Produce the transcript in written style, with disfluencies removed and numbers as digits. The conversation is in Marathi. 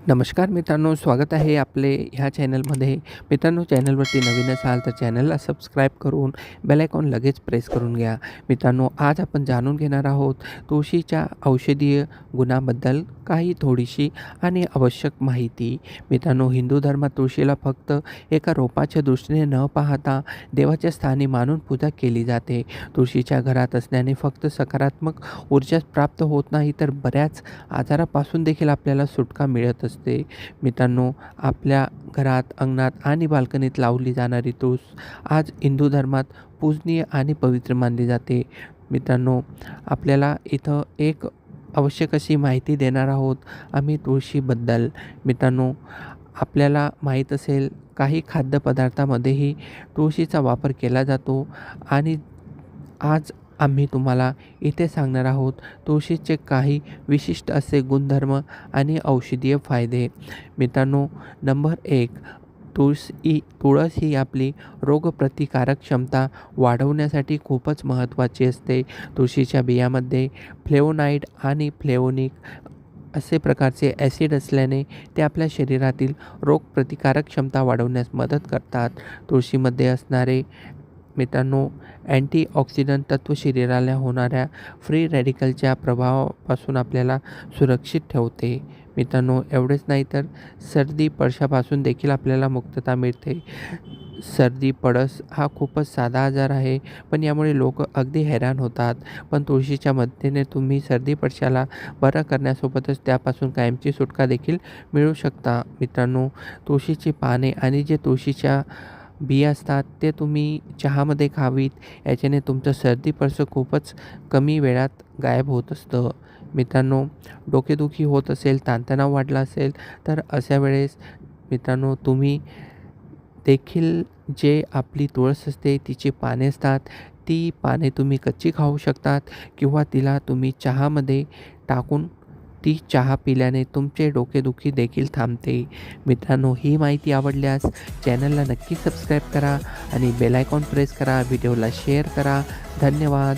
नमस्कार मित्रांनो, स्वागत आहे आपले ह्या चॅनलमध्ये. मित्रांनो, चॅनलवरती नवीन असाल तर चॅनलला सबस्क्राईब करून बेल आयकॉन लगेच प्रेस करून घ्या. मित्रांनो, आज आपण जाणून घेणार आहोत तुळशीच्या औषधीय गुणाबद्दल काही थोडीशी आणि आवश्यक माहिती. मित्रांनो, हिंदू धर्मात तुळशीला फक्त एका रोपाच्या दृष्टीने न पाहता देवाच्या स्थानी मानून पूजा केली जाते. तुळशीच्या घरात असल्याने फक्त सकारात्मक ऊर्जाच प्राप्त होत नाही, तर बऱ्याच आजारापासून देखील आपल्याला सुटका मिळत असते. मित्रांनो, आपल्या घरात, अंगणात आणि बाल्कनीत लावली जाणारी तुळस आज हिंदू धर्मात पूजनीय आणि पवित्र मानली जाते. मित्रांनो, आपल्याला इथं एक आवश्यक अशी माहिती देणार आहोत आम्ही तुळशीबद्दल. मित्रांनो, आपल्याला माहीत असेल काही खाद्यपदार्थामध्येही तुळशीचा वापर केला जातो आणि आज आम्ही तुम्हाला इथे सांगणार आहोत तुळशीचे काही विशिष्ट असे गुणधर्म आणि औषधीय फायदे. मित्रांनो, नंबर 1, तुळस ही आपली रोगप्रतिकारक क्षमता वाढवण्यासाठी खूपच महत्त्वाची असते. तुळशीच्या बियामध्ये फ्लेवोनाईड आणि फ्लेवोनिक असे प्रकारचे ॲसिड असल्याने ते आपल्या शरीरातील रोगप्रतिकारक क्षमता वाढवण्यास मदत करतात. तुळशीमध्ये असणारे मित्रांनो अँटीऑक्सिडंट तत्व शरीराला होणाऱ्या फ्री रॅडिकलच्या प्रभावापासून आपल्याला सुरक्षित ठेवते. मित्रांनो, एवढेच नाही तर सर्दी पडशापासून देखील आपल्याला मुक्तता मिळते. सर्दी पडस हा खूपच साधा आजार आहे, पण यामुळे लोक अगदी हैराण होतात. पण तुळशीच्या मदतीने तुम्ही सर्दी पडशाला बरं करण्यासोबतच त्यापासून कायमची सुटका देखील मिळू शकता. मित्रांनो, तुळशीची पाने आणि जे तुळशीच्या बिया असतात ते तुम्ही चहामध्ये खावीत. याच्याने तुमचं सर्दी पडसं खूपच कमी वेळात गायब होत असतं. मित्रांनो, डोकेदुखी होत असेल, ताणतणाव वाढला असेल तर अशा वेळेस मित्रांनो तुम्ही देखील जे आपली तुळस असते तिची पाने असतात ती पाने तुम्ही कच्ची खाऊ शकतात किंवा तिला तुम्ही चहामध्ये टाकून ती चहा पिल्याने तुमचे डोकेदुखी देखील थांबते. मित्रांनो, ही माहिती आवडल्यास चॅनलला नक्की सबस्क्राईब करा आणि बेल आयकॉन प्रेस करा. व्हिडिओला शेअर करा. धन्यवाद.